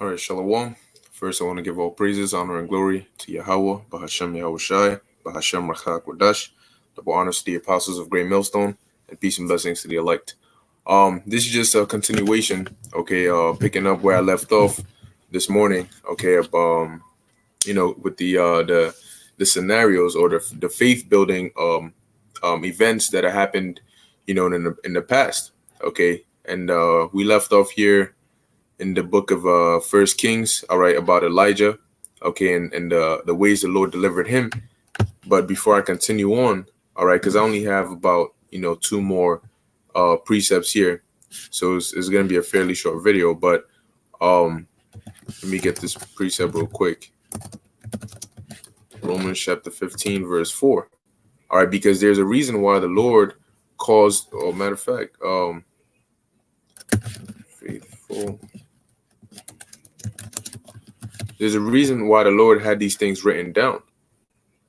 All right, Shalom. First, I want to give all praises, honor, and glory to Yahweh, Bahashem Yahweh Shai, Bahashem Rachak Wadash, double honors to the apostles of Great Millstone, and peace and blessings to the elect. This is just a continuation, okay, picking up where I left off this morning, okay, with the scenarios or the faith building events that have happened, in the past, okay, and we left off here in the book of First Kings, all right, about Elijah, okay, and the ways the Lord delivered him. But before I continue on, all right, because I only have about two more precepts here, so it's going to be a fairly short video. But let me get this precept real quick. Romans chapter 15, verse 4. All right, because there's a reason why the Lord caused, matter of fact, faithful. There's a reason why the Lord had these things written down.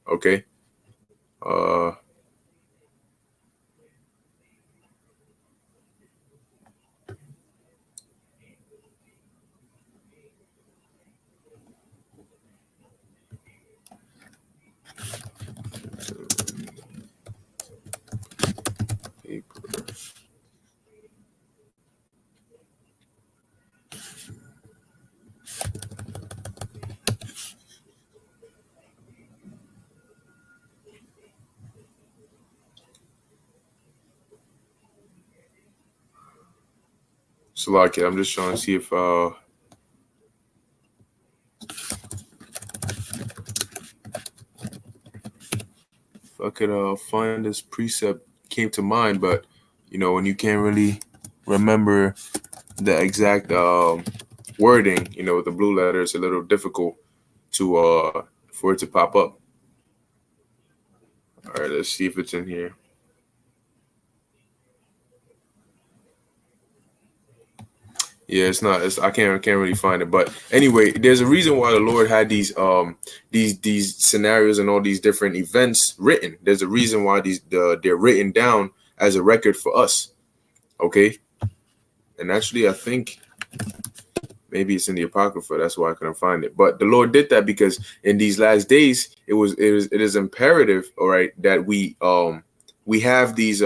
Okay. Salakia, I'm just trying to see if I could find this precept came to mind, but when you can't really remember the exact wording, with the blue letter, it's a little difficult to for it to pop up. All right, let's see if it's in here. Yeah, it's not. I can't really find it. But anyway, there's a reason why the Lord had these scenarios and all these different events written. There's a reason why they're written down as a record for us. Okay, and actually, I think maybe it's in the Apocrypha. That's why I couldn't find it. But the Lord did that because in these last days, it is imperative, all right, that we have these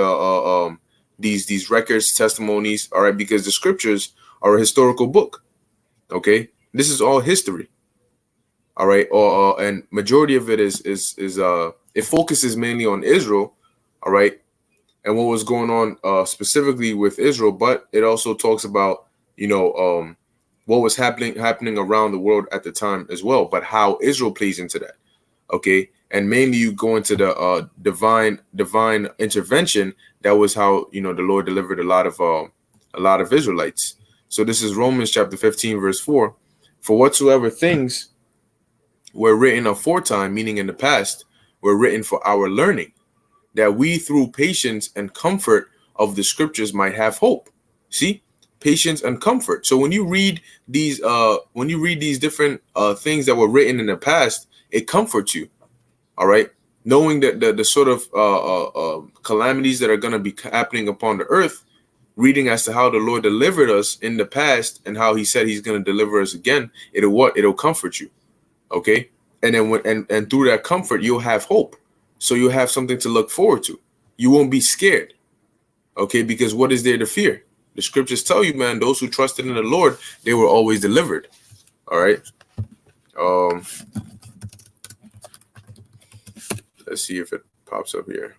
records, testimonies, all right, because the scriptures are a historical book. Okay, this is all history. All right, and majority of it is it focuses mainly on Israel. All right, and what was going on specifically with Israel, but it also talks about what was happening around the world at the time as well, but how Israel plays into that. Okay, and mainly you go into the divine intervention. That was how the Lord delivered a lot of Israelites. So this is Romans chapter 15, verse 4. For whatsoever things were written aforetime, meaning in the past, were written for our learning, that we through patience and comfort of the scriptures might have hope. See, patience and comfort. So when you read these different things that were written in the past, it comforts you. All right, knowing that the sort of calamities that are going to be happening upon the earth, reading as to how the Lord delivered us in the past and how He said He's going to deliver us again, it'll comfort you. Okay, and then and through that comfort, you'll have hope. So you'll have something to look forward to. You won't be scared. Okay, because what is there to fear? The scriptures tell you, man, those who trusted in the Lord, they were always delivered. All right. Let's see if it pops up here.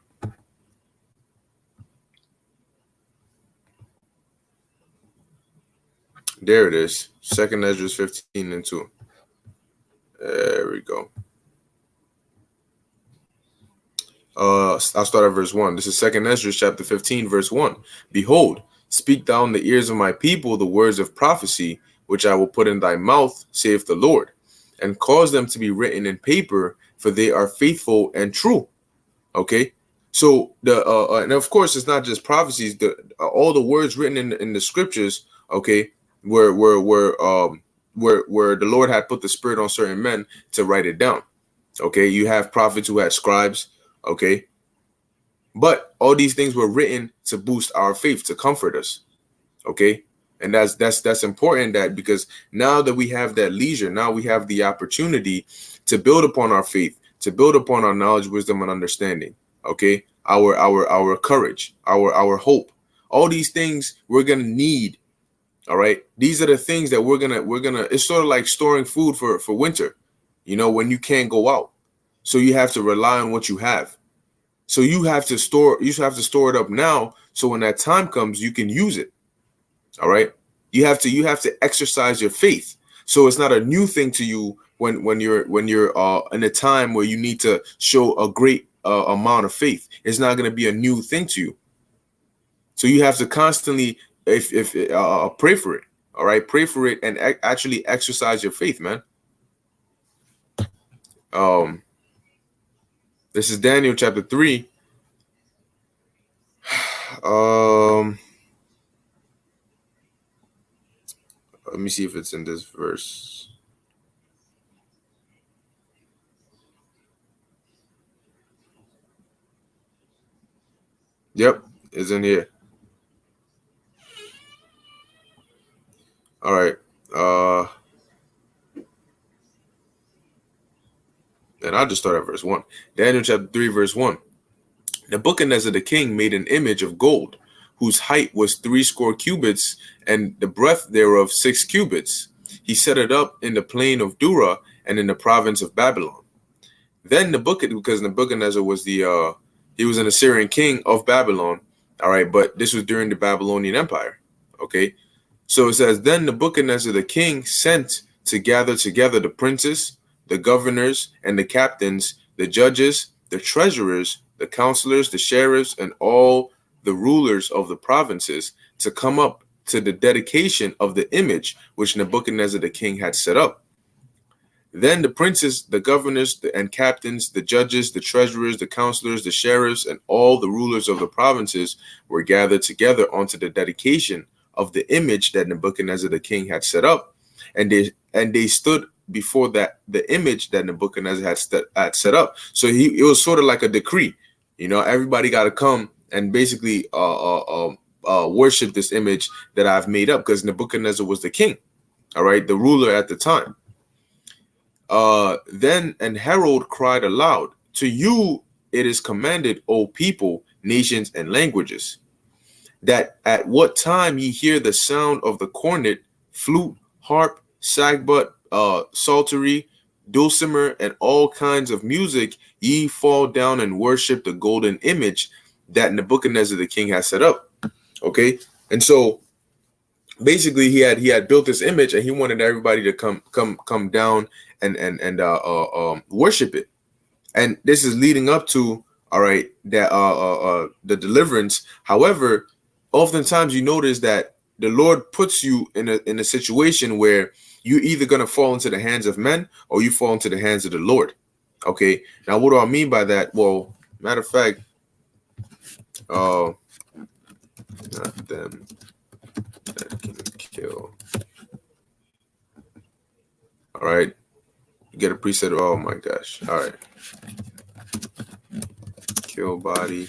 There it is. 2nd Ezra 15 and 2. There we go. I'll start at verse 1. This is 2nd Ezra chapter 15, verse 1. Behold, speak thou in the ears of my people the words of prophecy, which I will put in thy mouth, saith the Lord, and cause them to be written in paper, for they are faithful and true. Okay, so and of course it's not just prophecies. All the words written in the scriptures, okay, where the Lord had put the Spirit on certain men to write it down. Okay, you have prophets who had scribes. Okay, but all these things were written to boost our faith, to comfort us. Okay, And that's important, that because now that we have that leisure, now we have the opportunity to build upon our faith, to build upon our knowledge, wisdom, and understanding. Okay, our courage, our hope, all these things we're gonna need. All right, these are the things that we're gonna. It's sort of like storing food for winter, when you can't go out, so you have to rely on what you have. So you have to store it up now, so when that time comes, you can use it. All right. You have to exercise your faith. So it's not a new thing to you when you're in a time where you need to show a great amount of faith. It's not going to be a new thing to you. So you have to constantly if pray for it. All right, pray for it and actually exercise your faith, man. Um, this is Daniel chapter 3. Let me see if it's in this verse. Yep, it's in here. All right. And I'll just start at verse 1. Daniel chapter 3, verse 1. Nebuchadnezzar the king made an image of gold, whose height was 60 cubits, and the breadth thereof 6 cubits. He set it up in the plain of Dura and in the province of Babylon. Then because Nebuchadnezzar was he was an Assyrian king of Babylon. All right, but this was during the Babylonian Empire. Okay, so it says, then Nebuchadnezzar the king sent to gather together the princes, the governors, and the captains, the judges, the treasurers, the counselors, the sheriffs, and all the rulers of the provinces to come up to the dedication of the image which Nebuchadnezzar the king had set up. Then the princes, the governors, and captains, the judges, the treasurers, the counselors, the sheriffs, and all the rulers of the provinces were gathered together onto the dedication of the image that Nebuchadnezzar the king had set up, and they stood before the image that Nebuchadnezzar had set up. So it was sort of like a decree, everybody got to come and basically worship this image that I've made up, because Nebuchadnezzar was the king, all right, the ruler at the time. Then an herald cried aloud, to you it is commanded, O people, nations, and languages, that at what time ye hear the sound of the cornet, flute, harp, sackbut, psaltery, dulcimer, and all kinds of music, ye fall down and worship the golden image that Nebuchadnezzar the king has set up. Okay, and so basically he had built this image, and he wanted everybody to come down and worship it. And this is leading up to, all right, that the deliverance. However, oftentimes you notice that the Lord puts you in a situation where you're either going to fall into the hands of men or you fall into the hands of the Lord. Okay, now what do I mean by that? Well, matter of fact, not them that can kill. All right, get a preset. Oh my gosh. All right, kill body.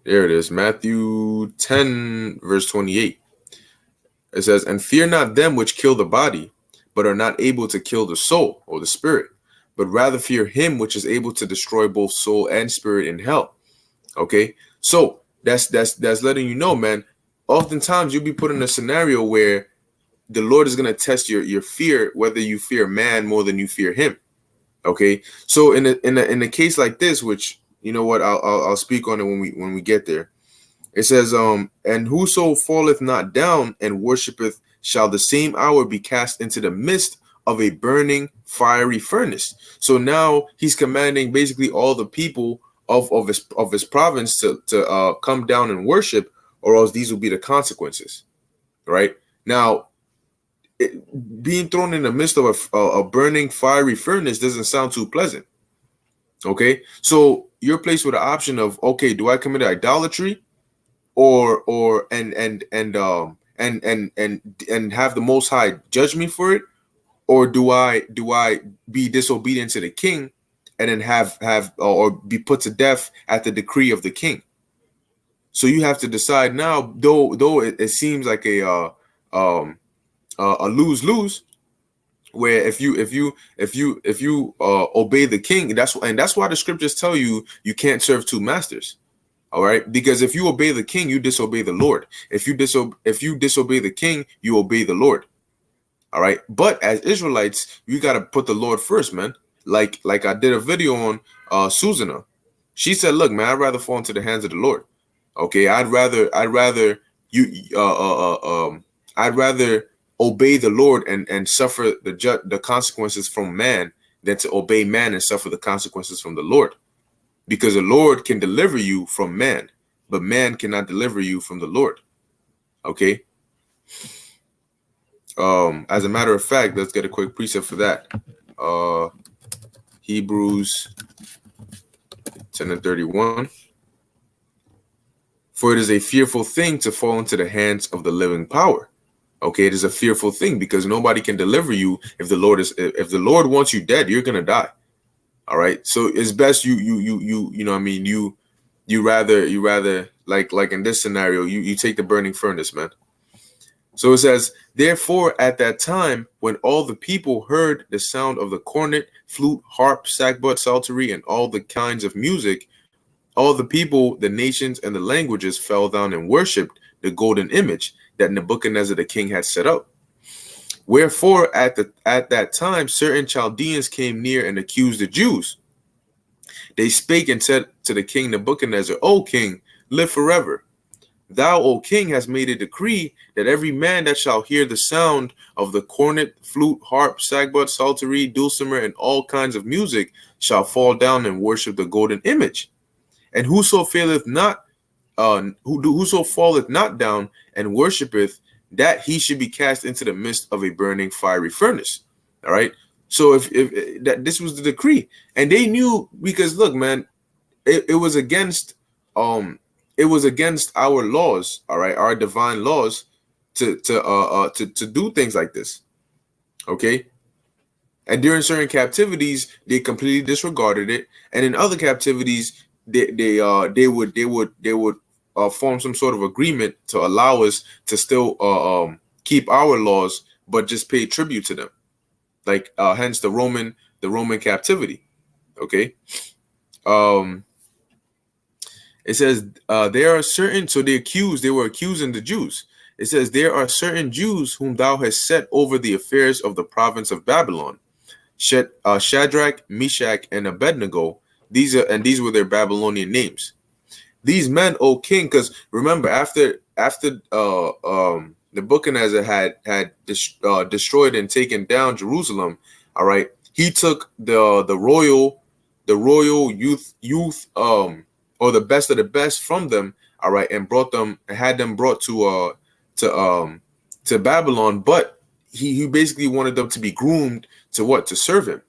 There it is, Matthew 10, verse 28. It says, and fear not them which kill the body, but are not able to kill the soul or the spirit, but rather fear him which is able to destroy both soul and spirit in hell. Okay, so that's letting you know, man. Oftentimes you'll be put in a scenario where the Lord is going to test your fear, whether you fear man more than you fear him. Okay, so in a case like this, which, you know what, I'll speak on it when we get there. It says, and whoso falleth not down and worshipeth shall the same hour be cast into the midst of a burning fiery furnace. So now he's commanding basically all the people of his province to come down and worship, or else these will be the consequences. Right now, being thrown in the midst of a burning fiery furnace doesn't sound too pleasant. Okay, so you're placed with the option of, okay, do I commit idolatry, or and have the Most High judge me for it, or do I be disobedient to the king and then have or be put to death at the decree of the king? So you have to decide now, though it seems like a lose-lose, where if you obey the king, that's why the scriptures tell you you can't serve two masters. All right, because if you obey the king, you disobey the Lord. If you disobey the king, you obey the Lord. All right, but as Israelites, you got to put the Lord first, man. Like I did a video on Susanna. She said, "Look, man, I'd rather fall into the hands of the Lord. Okay, I'd rather you I'd rather obey the Lord and suffer the consequences from man than to obey man and suffer the consequences from the Lord, because the Lord can deliver you from man, but man cannot deliver you from the Lord." Okay. As a matter of fact, let's get a quick precept for that. Hebrews 10:31. For it is a fearful thing to fall into the hands of the living power. Okay, it is a fearful thing because nobody can deliver you if the Lord wants you dead, you're gonna die. All right, so it's best you know what I mean, you rather like in this scenario, you take the burning furnace, man. So it says, therefore, at that time, when all the people heard the sound of the cornet, flute, harp, sackbut, psaltery, and all the kinds of music, all the people, the nations, and the languages fell down and worshipped the golden image that Nebuchadnezzar the king had set up. Wherefore, at that time, certain Chaldeans came near and accused the Jews. They spake and said to the king Nebuchadnezzar, O king, live forever. Thou, O king, hast made a decree that every man that shall hear the sound of the cornet, flute, harp, sackbut, psaltery, dulcimer, and all kinds of music shall fall down and worship the golden image. And whoso faileth not, whoso falleth not down and worshipeth, that he should be cast into the midst of a burning fiery furnace. All right. So if that this was the decree, and they knew, because look, man, it was against our laws, all right, our divine laws, to do things like this. Okay. And during certain captivities, they completely disregarded it, and in other captivities, they would form some sort of agreement to allow us to still keep our laws, but just pay tribute to them, like hence the Roman captivity. Okay. It says there are certain, so they were accusing the Jews. It says there are certain Jews whom thou hast set over the affairs of the province of Babylon, Shadrach, Meshach, and Abednego. These were their Babylonian names. These men, O king, because remember, after Nebuchadnezzar had destroyed and taken down Jerusalem, all right, he took the royal youth or the best of the best from them, all right, and had them brought to Babylon, but he basically wanted them to be groomed to serve him,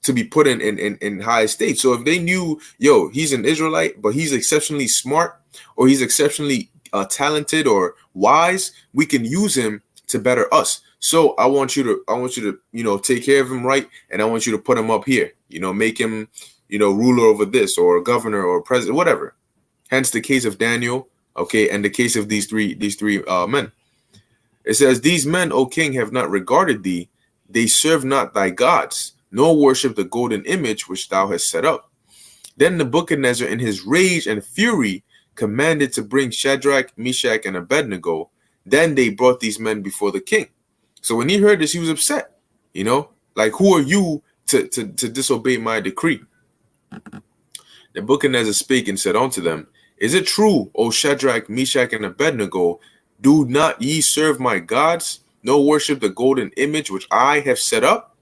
to be put in high estate. So if they knew, yo, he's an Israelite, but he's exceptionally smart, or he's exceptionally talented or wise, we can use him to better us. So I want you to take care of him right, and I want you to put him up here, make him, ruler over this, or governor or president, whatever. Hence the case of Daniel, okay, and the case of these three men. It says, these men, O king, have not regarded thee; they serve not thy gods, nor worship the golden image which thou hast set up. Then Nebuchadnezzar, in his rage and fury, commanded to bring Shadrach, Meshach, and Abednego. Then they brought these men before the king. So when he heard this, he was upset. Like, who are you to disobey my decree? Nebuchadnezzar spake and said unto them, is it true, O Shadrach, Meshach, and Abednego, do not ye serve my gods, nor worship the golden image which I have set up?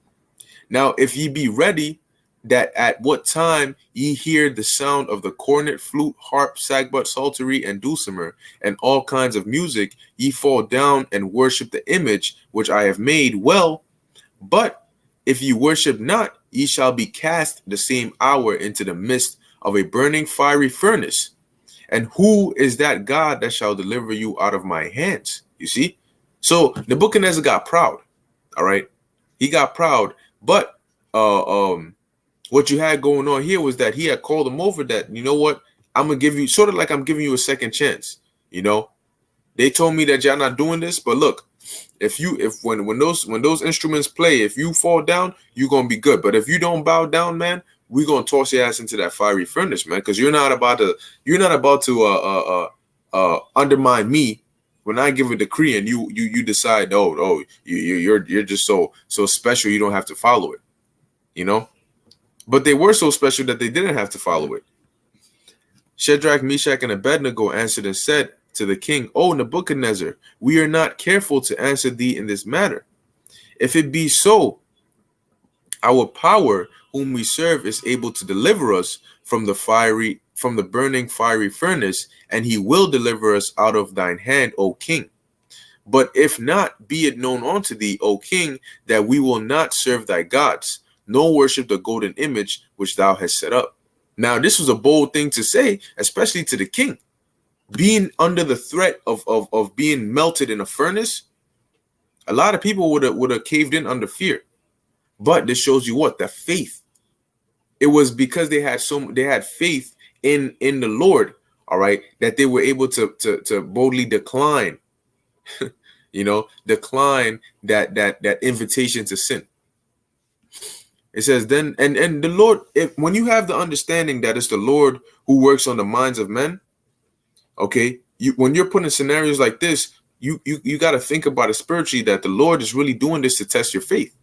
Now, if ye be ready, that at what time ye hear the sound of the cornet, flute, harp, sackbut, psaltery, and dulcimer, and all kinds of music, ye fall down and worship the image which I have made, well. But if ye worship not, ye shall be cast the same hour into the midst of a burning fiery furnace. And who is that God that shall deliver you out of my hands? You see? So Nebuchadnezzar got proud. All right. He got proud. But what you had going on here was that he had called him over, that, you know what? I'm gonna give you sort of like I'm giving you a second chance. You know, they told me that y'all not doing this, but look, if when those instruments play, if you fall down, you're gonna be good. But if you don't bow down, man, we're gonna toss your ass into that fiery furnace, man, because you're not about to undermine me when I give a decree and you decide, you're just so special, you don't have to follow it, you know. But they were so special that they didn't have to follow it. Shadrach, Meshach, and Abednego answered and said to the king, O Nebuchadnezzar, we are not careful to answer thee in this matter. If it be so, our power whom we serve is able to deliver us from the burning fiery furnace, and he will deliver us out of thine hand, O king. But if not, be it known unto thee, O king, that we will not serve thy gods, nor worship the golden image which thou hast set up. Now, this was a bold thing to say, especially to the king. Being under the threat of being melted in a furnace, a lot of people would have caved in under fear. But this shows you what? The faith. It was because they had faith in the Lord, all right, that they were able to boldly decline, decline that invitation to sin. It says then, and the Lord, when you have the understanding that it's the Lord who works on the minds of men, okay, when you're put in scenarios like this, you got to think about it spiritually, that the Lord is really doing this to test your faith.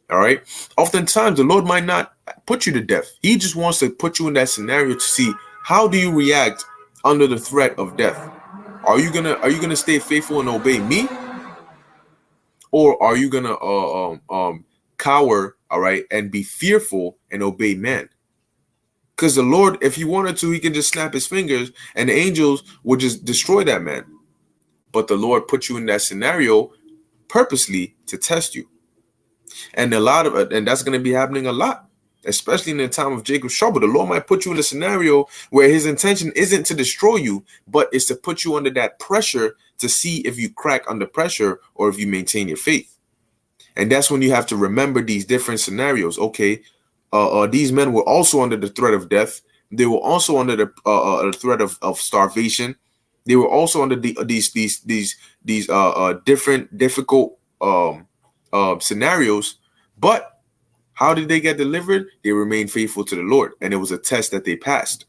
All right. Oftentimes, the Lord might not put you to death. He just wants to put you in that scenario to see how do you react under the threat of death. Are you gonna stay faithful and obey me, or are you gonna cower, all right, and be fearful and obey man? Because the Lord, if he wanted to, he can just snap his fingers and the angels would just destroy that man. But the Lord put you in that scenario purposely to test you. And that's going to be happening a lot, especially in the time of Jacob's trouble. The Lord might put you in a scenario where his intention isn't to destroy you, but it's to put you under that pressure to see if you crack under pressure or if you maintain your faith. And that's when you have to remember these different scenarios. Okay, these men were also under the threat of death. They were also under the threat of starvation. They were also under these different difficult scenarios. But how did they get delivered? They remained faithful to the Lord, and it was a test that they passed.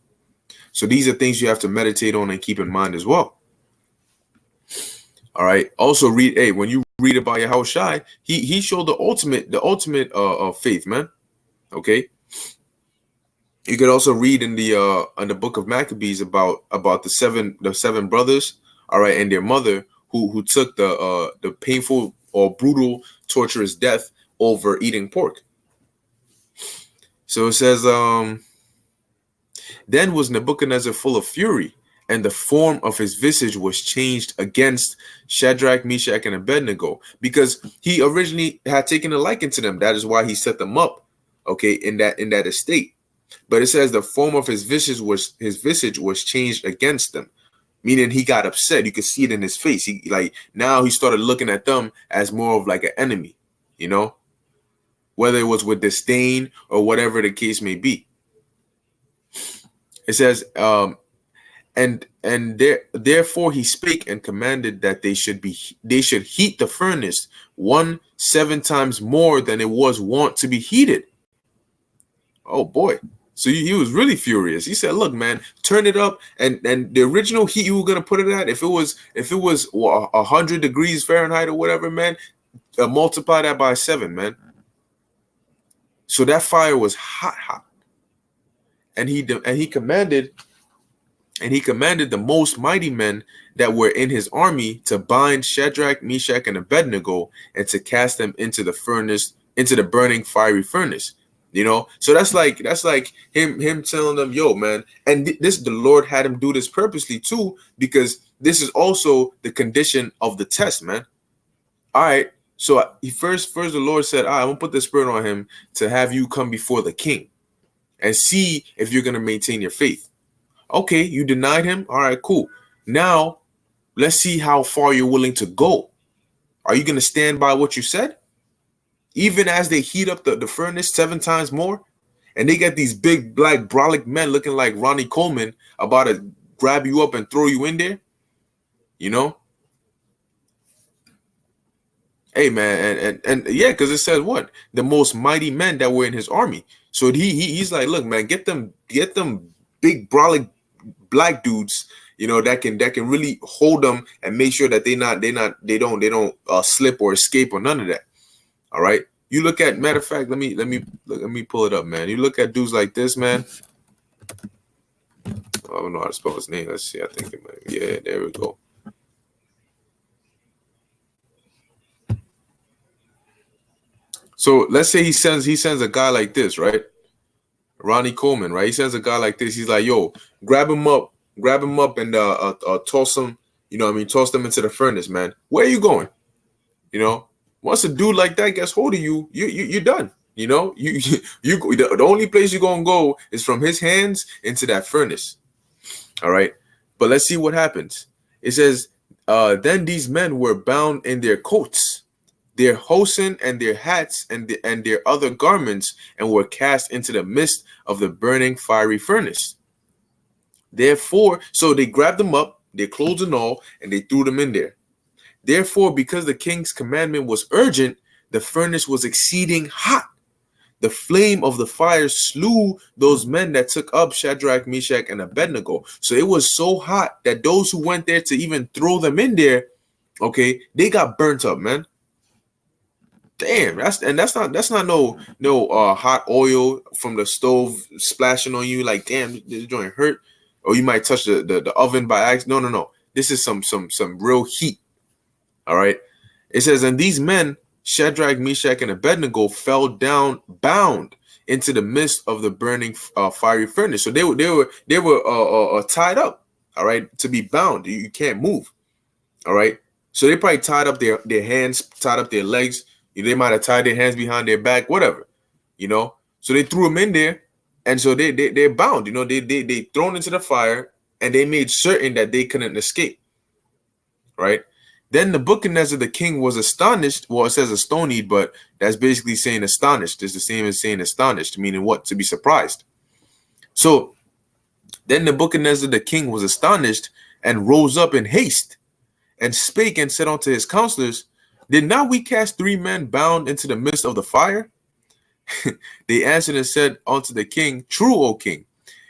So these are things you have to meditate on and keep in mind as well. All right. Also when you read about Yahushua, he showed the ultimate faith, man. Okay. You could also read in the book of Maccabees about the seven brothers, all right, and their mother who took the painful or brutal, torturous death over eating pork. So it says, then was Nebuchadnezzar full of fury, and the form of his visage was changed against Shadrach, Meshach, and Abednego, because he originally had taken a liking to them. That is why he set them up, okay, in that estate. But it says the form of his visage was changed against them, meaning he got upset. You could see it in his face. Now he started looking at them as more of like an enemy, whether it was with disdain or whatever the case may be. It says, therefore he spake and commanded that they should heat the furnace 7 times more than it was wont to be heated. Oh boy. So he was really furious. He said, look, man, turn it up. And the original heat you were going to put it at, if it was 100 degrees Fahrenheit or whatever, man, multiply that by 7, man. So that fire was hot. And he commanded the most mighty men that were in his army to bind Shadrach, Meshach, and Abednego and to cast them into the burning fiery furnace. So that's like him telling them, yo, man, and the Lord had him do this purposely too, because this is also the condition of the test, man. All right. So first the Lord said, all right, I'm gonna put the spirit on him to have you come before the king and see if you're gonna maintain your faith. Okay, you denied him. All right, cool. Now let's see how far you're willing to go. Are you gonna stand by what you said? Even as they heat up the furnace 7 times more, and they get these big black brolic men looking like Ronnie Coleman about to grab you up and throw you in there, you know. Hey man, and yeah, because it says what? The most mighty men that were in his army. So he's like, look, man, get them big brolic black dudes, you know, that can really hold them and make sure that they don't slip or escape or none of that. All right. You look at, matter of fact, let me pull it up, man. You look at dudes like this, man. I don't know how to spell his name. Let's see. I think it might. Yeah, there we go. So let's say he sends a guy like this, right? Ronnie Coleman, right? He sends a guy like this. He's like, yo, grab him up and toss him, you know what I mean? Toss them into the furnace, man. Where are you going? You know, once a dude like that gets hold of you, you're done. You know, the only place you're gonna go is from his hands into that furnace. All right. But let's see what happens. It says, then these men were bound in their coats, their hosen and their hats and their other garments, and were cast into the midst of the burning fiery furnace. Therefore, so they grabbed them up, their clothes and all, and they threw them in there. Therefore, because the king's commandment was urgent, the furnace was exceeding hot. The flame of the fire slew those men that took up Shadrach, Meshach, and Abednego. So it was so hot that those who went there to even throw them in there, okay, they got burnt up, man. Damn, that's not no hot oil from the stove splashing on you. Like, damn, this joint hurt, or you might touch the oven by accident. No. This is some real heat. All right. It says, and these men, Shadrach, Meshach, and Abednego, fell down bound into the midst of the burning fiery furnace. So they were tied up. All right, to be bound. You can't move. All right. So they probably tied up their hands, tied up their legs. They might have tied their hands behind their back, whatever, you know. So they threw them in there, and so they're bound, you know. They thrown into the fire, and they made certain that they couldn't escape. Right. Then Nebuchadnezzar the king was astonished. Well, it says astonied, but that's basically saying astonished. It's the same as saying astonished, meaning what? To be surprised. So then Nebuchadnezzar the king was astonished and rose up in haste and spake and said unto his counselors, did not we cast 3 men bound into the midst of the fire? They answered and said unto the king, true, O king.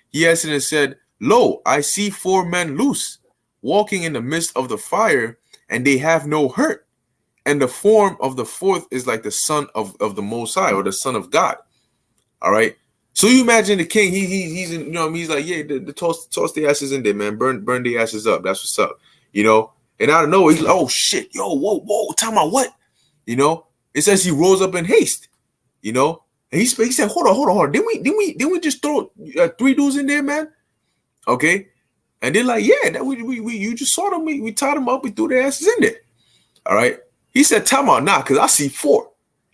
He answered and said, lo, I see 4 men loose, walking in the midst of the fire, and they have no hurt. And the form of the 4th is like the son of the Most High, or the Son of God. All right. So you imagine the king, he's in, you know, he's like, yeah, the toss the ashes in there, man. Burn the ashes up. That's what's up. You know. And out of nowhere, he's like, oh shit, yo, whoa, tell me what? You know, it says he rose up in haste, you know, and he said, hold on. Didn't we just throw 3 dudes in there, man? Okay. And they're like, yeah, that we you just saw them, we tied them up, we threw their asses in there. All right. He said, time out now, because I see 4.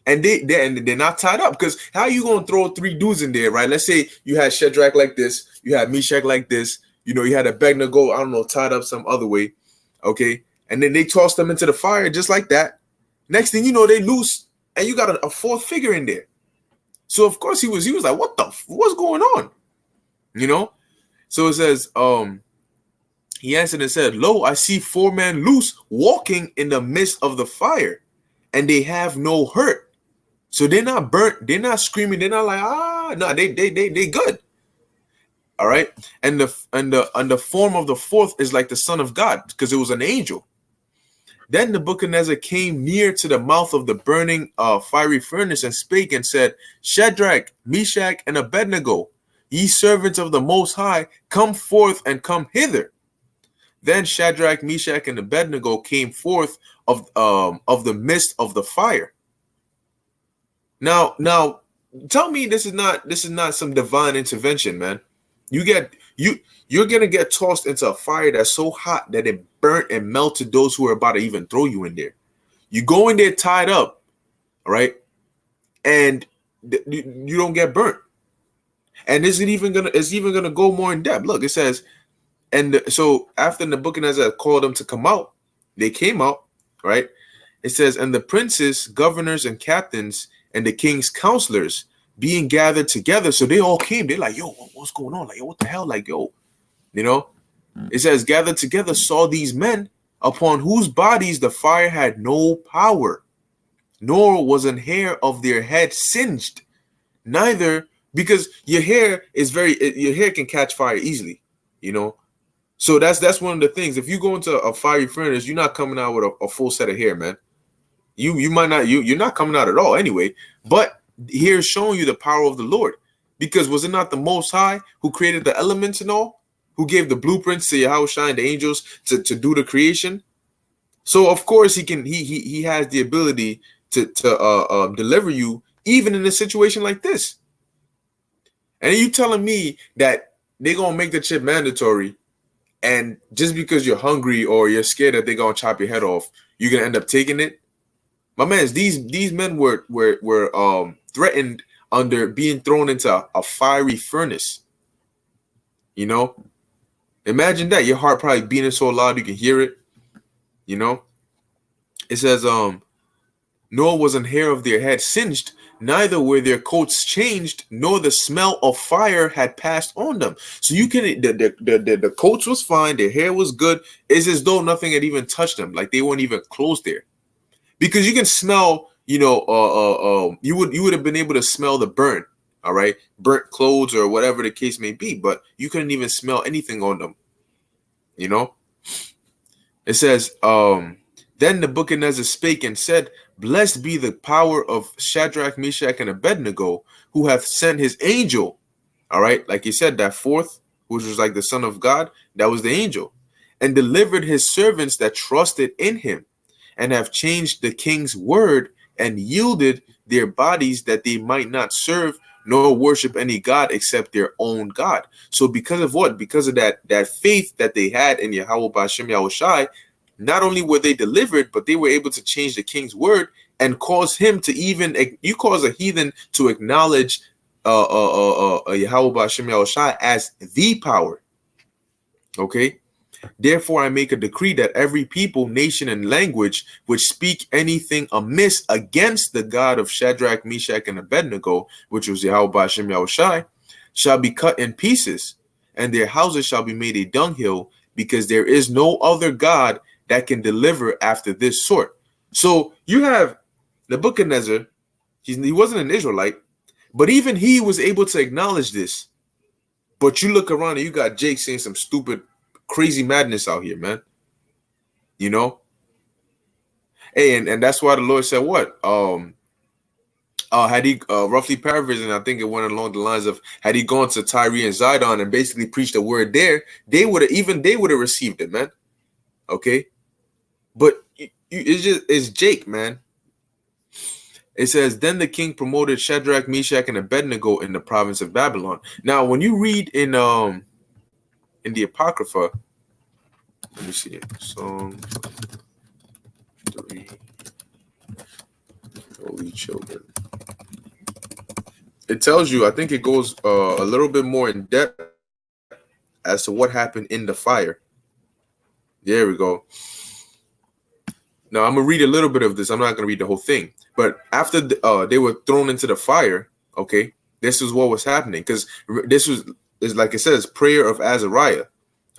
And they're not tied up, because how are you gonna throw 3 dudes in there, right? Let's say you had Shadrach like this, you had Meshach like this, you know, you had Abednego, I don't know, tied up some other way. Okay, and then they toss them into the fire just like that. Next thing you know, they loose, and you got a 4th figure in there. So of course he was like, what's going on? You know. So it says, he answered and said, lo, I see 4 men loose, walking in the midst of the fire, and they have no hurt. So they're not burnt, they're not screaming, they're not like, no, they good. All right, and the form of the 4th is like the Son of God, because it was an angel. Then Nebuchadnezzar came near to the mouth of the burning fiery furnace and spake and said, Shadrach, Meshach, and Abednego, ye servants of the Most High, come forth and come hither. Then Shadrach, Meshach, and Abednego came forth of the midst of the fire. Now, tell me this is not some divine intervention, man. You're gonna get tossed into a fire that's so hot that it burnt and melted those who are about to even throw you in there. You go in there tied up, all right, and you don't get burnt. And it's even gonna go more in depth. Look, it says, so after Nebuchadnezzar called them to come out, they came out, right? It says, and the princes, governors, and captains, and the king's counselors, being gathered together. So they all came. They're like, yo, what's going on? Like, yo, what the hell? Like, yo, you know, it says, gathered together saw these men upon whose bodies the fire had no power, nor was an hair of their head singed, neither, because your hair can catch fire easily, you know. So that's one of the things. If you go into a fiery furnace, you're not coming out with a full set of hair, man. You might not, you're not coming out at all anyway. But here's showing you the power of the Lord, because was it not the Most High who created the elements and all, who gave the blueprints to Yahushua and the angels to do the creation? So of course he has the ability to deliver you even in a situation like this. And you telling me that they're gonna make the chip mandatory, and just because you're hungry or you're scared that they're gonna chop your head off, you're gonna end up taking it? My man, these men were threatened under being thrown into a fiery furnace. You know, imagine that. Your heart probably beating so loud you can hear it. You know, it says, nor was an hair of their head singed, neither were their coats changed, nor the smell of fire had passed on them. So you can the coats was fine, their hair was good. It's as though nothing had even touched them, like they weren't even close there. Because you can smell, you know, you would have been able to smell the burnt, all right, burnt clothes or whatever the case may be, but you couldn't even smell anything on them, you know. It says, then Nebuchadnezzar spake and said, blessed be the power of Shadrach, Meshach, and Abednego, who hath sent his angel. All right, like he said, that fourth, which was like the Son of God, that was the angel, and delivered his servants that trusted in him, and have changed the king's word, and yielded their bodies that they might not serve nor worship any God except their own God. So because of what? Because of that faith that they had in Yahweh Ba'ashem Yahushai, not only were they delivered, but they were able to change the king's word and cause him to even, you cause a heathen to acknowledge Yahweh Ba'ashem Yahushai as the power. Okay? Therefore, I make a decree that every people, nation, and language which speak anything amiss against the God of Shadrach, Meshach, and Abednego, which was Yahweh Ba'ashem Yahushai, shall be cut in pieces, and their houses shall be made a dunghill, because there is no other God that can deliver after this sort. So you have Nebuchadnezzar. He wasn't an Israelite, but even he was able to acknowledge this. But you look around and you got Jake saying some stupid, crazy madness out here, man. You know? Hey, and that's why the Lord said what? Had he roughly paraphrasing, I think it went along the lines of, had he gone to Tyre and Zidon and basically preached a word there, they would have received it, man. Okay? But it's Jake, man. It says, then the king promoted Shadrach, Meshach, and Abednego in the province of Babylon. Now, when you read in the Apocrypha, let me see it. Psalm 3, Holy Children. It tells you, I think it goes a little bit more in depth as to what happened in the fire. There we go. Now, I'm going to read a little bit of this. I'm not going to read the whole thing. But after they were thrown into the fire, okay, this is what was happening. Because this is like it says, prayer of Azariah.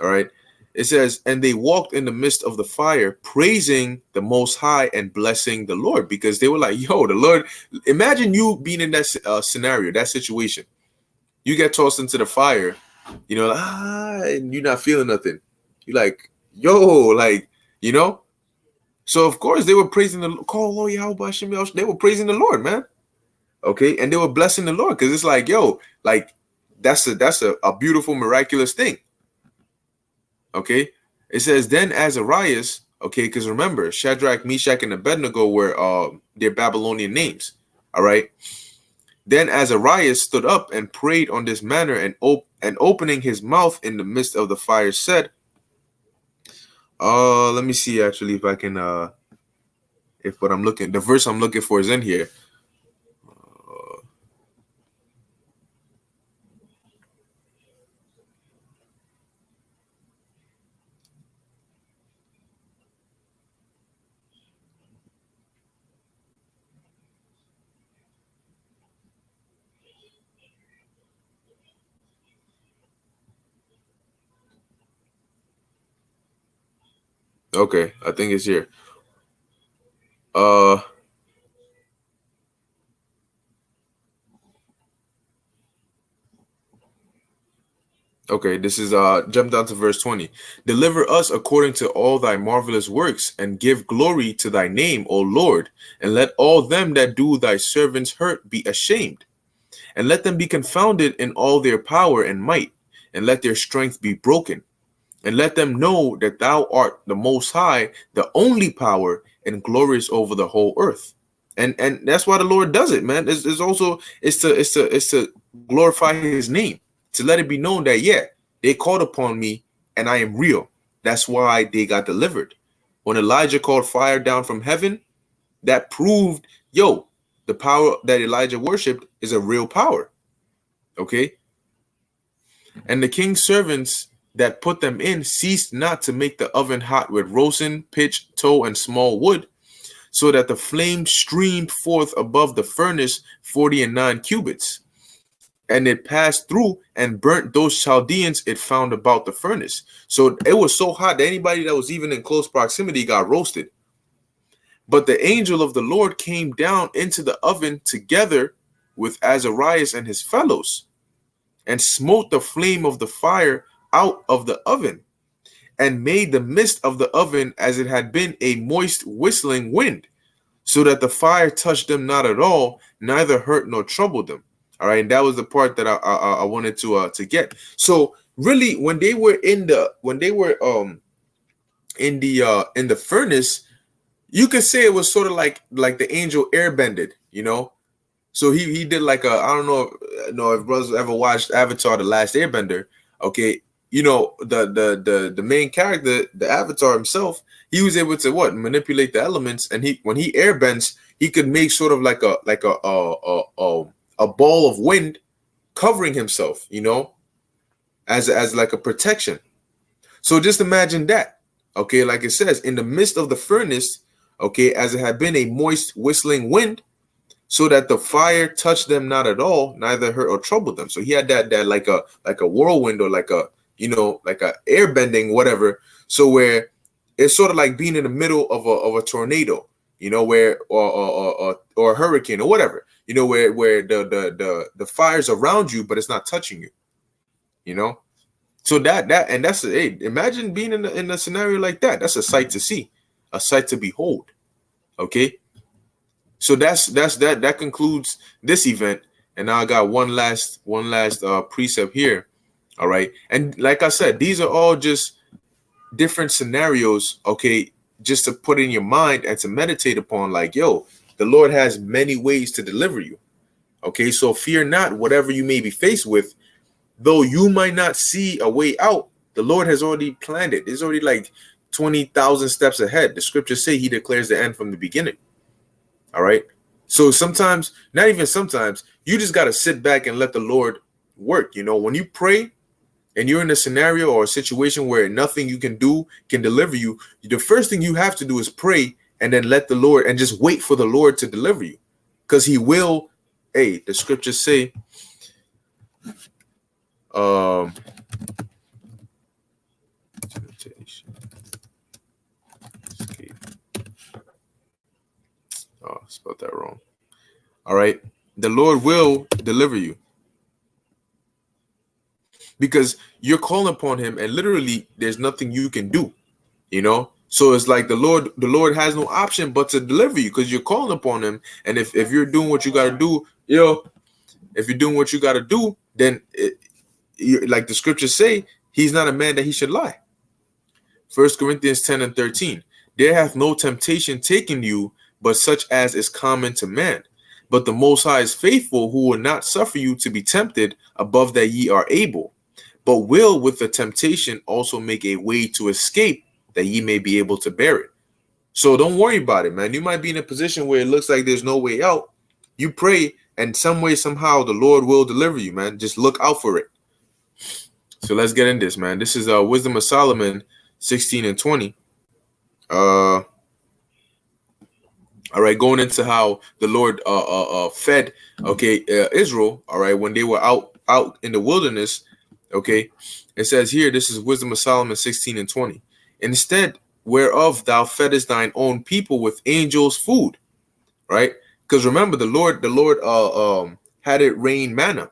All right. It says, and they walked in the midst of the fire, praising the Most High and blessing the Lord. Because they were like, yo, the Lord, imagine you being in that scenario, that situation. You get tossed into the fire, you know, and you're not feeling nothing. You're like, yo, like, you know. So of course they were praising the Lord. They were praising the Lord, man. Okay, and they were blessing the Lord, because it's like, yo, like that's a beautiful, miraculous thing. Okay, it says then Azarias. Okay, because remember, Shadrach, Meshach, and Abednego were their Babylonian names. All right. Then Azarias stood up and prayed on this manner, and opening his mouth in the midst of the fire said, let me see actually if I can if what I'm looking, the verse I'm looking for is in here. Okay, I think it's here. Uh okay, this is jump down to verse 20. Deliver us according to all thy marvelous works, and give glory to thy name, O Lord, and let all them that do thy servants hurt be ashamed, and let them be confounded in all their power and might, and let their strength be broken. And let them know that thou art the most high, the only power, and glorious over the whole earth. And that's why the Lord does it, man. It's also it's to glorify his name, to let it be known that yeah, they called upon me and I am real. That's why they got delivered. When Elijah called fire down from heaven, that proved, yo, the power that Elijah worshipped is a real power. Okay. And the king's servants that put them in ceased not to make the oven hot with rosin, pitch, tow, and small wood, so that the flame streamed forth above the furnace 49 cubits. And it passed through and burnt those Chaldeans it found about the furnace. So it was so hot that anybody that was even in close proximity got roasted. But the angel of the Lord came down into the oven together with Azarias and his fellows, and smote the flame of the fire out of the oven, and made the midst of the oven as it had been a moist whistling wind, so that the fire touched them not at all, neither hurt nor troubled them. All right, and that was the part that I wanted to get. So really, when they were in the furnace, you could say it was sort of like the angel airbended, you know. So he did like a, I don't know if brothers ever watched Avatar: The Last Airbender. Okay, you know, the main character, the Avatar himself, he was able to what, manipulate the elements, and when he airbends, he could make sort of like a ball of wind covering himself, you know, as like a protection. So just imagine that. Okay, like it says, in the midst of the furnace, okay, as it had been a moist whistling wind, so that the fire touched them not at all, neither hurt or troubled them. So he had that like a whirlwind, or like a, you know, like a air bending, whatever. So where it's sort of like being in the middle of a tornado, you know, where or a hurricane or whatever, you know, where the fire's around you, but it's not touching you, you know. So that's hey, imagine being in a scenario like that. That's a sight to see, a sight to behold. Okay. So that concludes this event, and now I got one last precept here. All right, and like I said, these are all just different scenarios, okay, just to put in your mind and to meditate upon. Like, yo, the Lord has many ways to deliver you. Okay, so fear not whatever you may be faced with, though you might not see a way out. The Lord has already planned it. It's already like 20,000 steps ahead. The scriptures say He declares the end from the beginning. All right. So sometimes, not even sometimes, you just got to sit back and let the Lord work. You know, when you pray and you're in a scenario or a situation where nothing you can do can deliver you, the first thing you have to do is pray, and then let the Lord, and just wait for the Lord to deliver you, because He will. Hey, the scriptures say, oh, I spelled that wrong. All right. The Lord will deliver you, because you're calling upon Him, and literally there's nothing you can do, you know. So it's like the Lord has no option but to deliver you, because you're calling upon Him. And if you're doing what you got to do, you know, if you're doing what you got to do, then like the scriptures say, He's not a man that He should lie. 1 Corinthians 10:13. There hath no temptation taken you, but such as is common to man. But the Most High is faithful, who will not suffer you to be tempted above that ye are able, but will with the temptation also make a way to escape, that ye may be able to bear it. So don't worry about it, man. You might be in a position where it looks like there's no way out. You pray, and some way, somehow, the Lord will deliver you, man. Just look out for it. So let's get in this, man. This is Wisdom of Solomon 16 and 20. All right, going into how the Lord fed, okay, Israel, all right, when they were out in the wilderness, okay. It says here, this is Wisdom of Solomon 16 and 20. Instead whereof thou feddest thine own people with angels' food, right? Because remember, the Lord had it rain manna.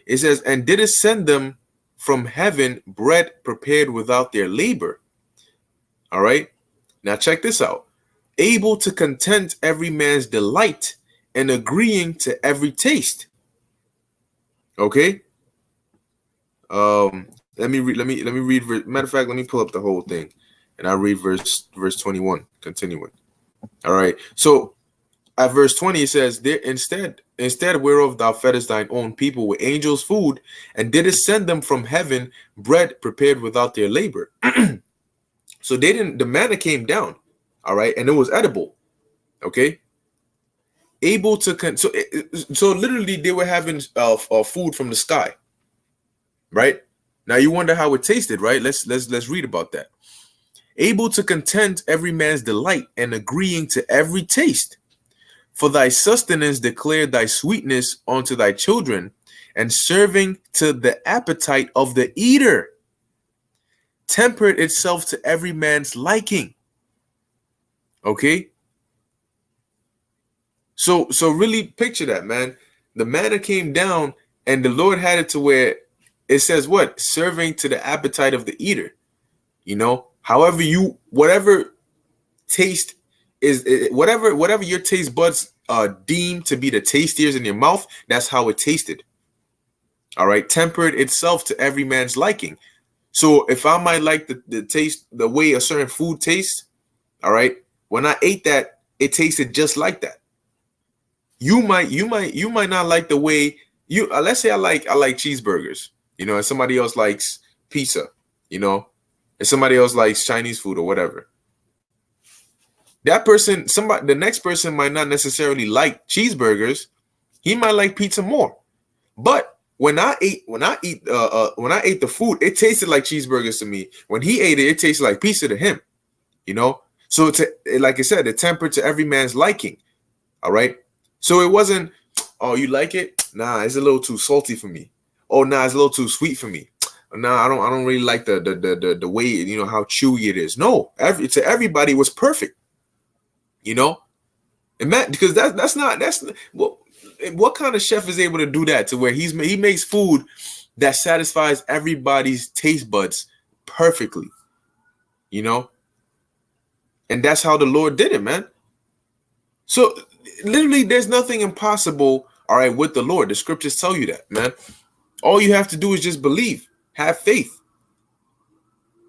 It says, and did it send them from heaven bread prepared without their labor. All right. Now check this out. Able to content every man's delight and agreeing to every taste. Okay. Let me read. Matter of fact, let me pull up the whole thing, and I'll read verse 21. Continuing. All right. So at verse 20 it says, there instead whereof thou feddest thine own people with angels' food, and didst send them from heaven bread prepared without their labor. So the manna came down, all right, and it was edible. Okay. Able to so literally they were having food from the sky, right? Now you wonder how it tasted, right? Let's read about that. Able to content every man's delight and agreeing to every taste. For thy sustenance declare thy sweetness unto thy children, and serving to the appetite of the eater, tempered itself to every man's liking. Okay. So really picture that, man. The manna came down and the Lord had it to where it says what? Serving to the appetite of the eater. You know, however whatever taste is, whatever your taste buds deem to be the tastiest in your mouth, that's how it tasted. All right, tempered itself to every man's liking. So if I might like the taste, the way a certain food tastes, all right, when I ate that, it tasted just like that. You might not like the way you let's say I like cheeseburgers, you know, and somebody else likes pizza, you know, and somebody else likes Chinese food or whatever. That person, the next person might not necessarily like cheeseburgers. He might like pizza more. But when I ate the food, it tasted like cheeseburgers to me. When he ate it, it tasted like pizza to him. You know? So like I said, it tempered to every man's liking. All right. So it wasn't, oh, you like it? Nah, it's a little too salty for me. Oh, nah, it's a little too sweet for me. Nah, I don't really like the way, you know, how chewy it is. No, to everybody was perfect. You know, and because that's what kind of chef is able to do that to where he makes food that satisfies everybody's taste buds perfectly, you know, and that's how the Lord did it, man. So literally, there's nothing impossible, all right, with the Lord. The scriptures tell you that, man. All you have to do is just believe, have faith.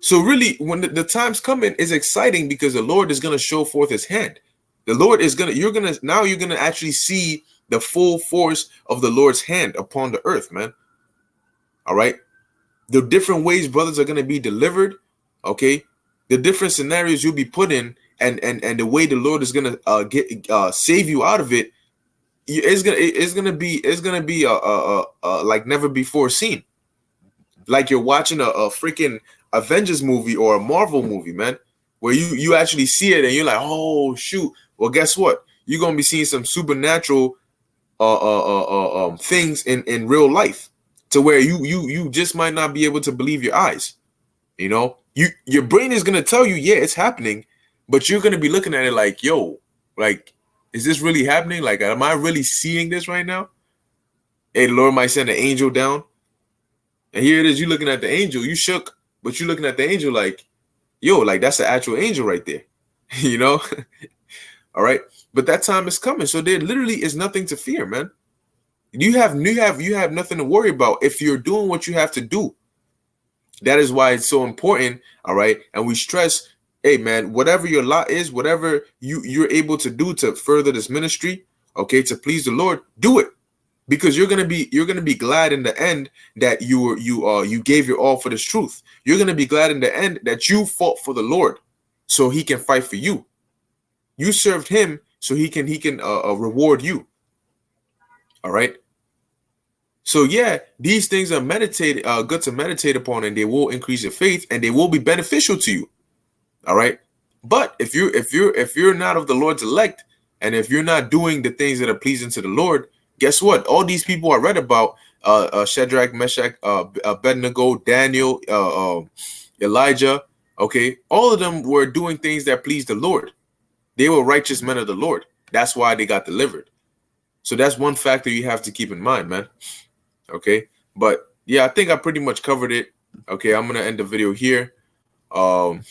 So really, when the time's coming, it's exciting because the Lord is going to show forth his hand. The Lord is you're going to actually see the full force of the Lord's hand upon the earth, man. All right. The different ways brothers are going to be delivered. Okay. The different scenarios you'll be put in and the way the Lord is going to save you out of it. It's going to be like never before seen. Like you're watching a freaking Avengers movie or a Marvel movie, man, where you actually see it and you're like, oh shoot. Well, guess what? You're gonna be seeing some supernatural things in real life, to where you just might not be able to believe your eyes. You know, your brain is gonna tell you, yeah, it's happening, but you're gonna be looking at it like, yo, like, is this really happening? Like, am I really seeing this right now? Hey, the Lord might send an angel down, and here it is. You looking at the angel, you shook, but you're looking at the angel like, yo, like that's an actual angel right there, you know. All right, but that time is coming, so there literally is nothing to fear, man. You have nothing to worry about if you're doing what you have to do. That is why it's so important. All right, and we stress, hey, man, whatever your lot is, whatever you're able to do to further this ministry, okay, to please the Lord, do it, because you're gonna be glad in the end that you gave your all for this truth. You're gonna be glad in the end that you fought for the Lord, so He can fight for you. You served Him, so He can reward you. All right. So yeah, these things are good to meditate upon, and they will increase your faith, and they will be beneficial to you. All right. But if you're not of the Lord's elect, and if you're not doing the things that are pleasing to the Lord, guess what? All these people I read about, Shadrach, Meshach, Abednego, Daniel, Elijah, Okay, all of them were doing things that pleased the Lord. They were righteous men of the Lord. That's why they got delivered. So that's one factor you have to keep in mind, man. Okay, but yeah, I think I pretty much covered it. Okay, I'm gonna end the video here. Lord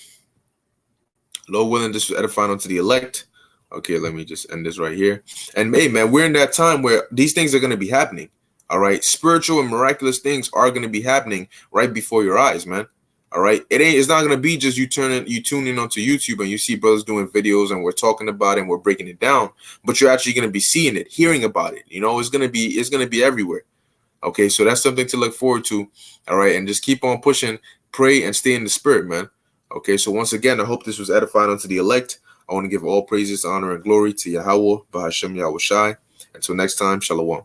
willing, this was edifying unto the elect. Okay, let me just end this right here. And hey, man, we're in that time where these things are going to be happening. All right, spiritual and miraculous things are going to be happening right before your eyes, man. All right, it's not going to be just you tuning onto YouTube and you see brothers doing videos and we're talking about it and we're breaking it down, but you're actually going to be seeing it, hearing about it. You know, it's going to be everywhere. Okay, so that's something to look forward to. All right, and just keep on pushing, pray, and stay in the spirit, man. Okay, so once again, I hope this was edifying unto the elect. I want to give all praises, honor, and glory to Yahweh, Bahashem Yahweh Shai. Until next time, Shalom.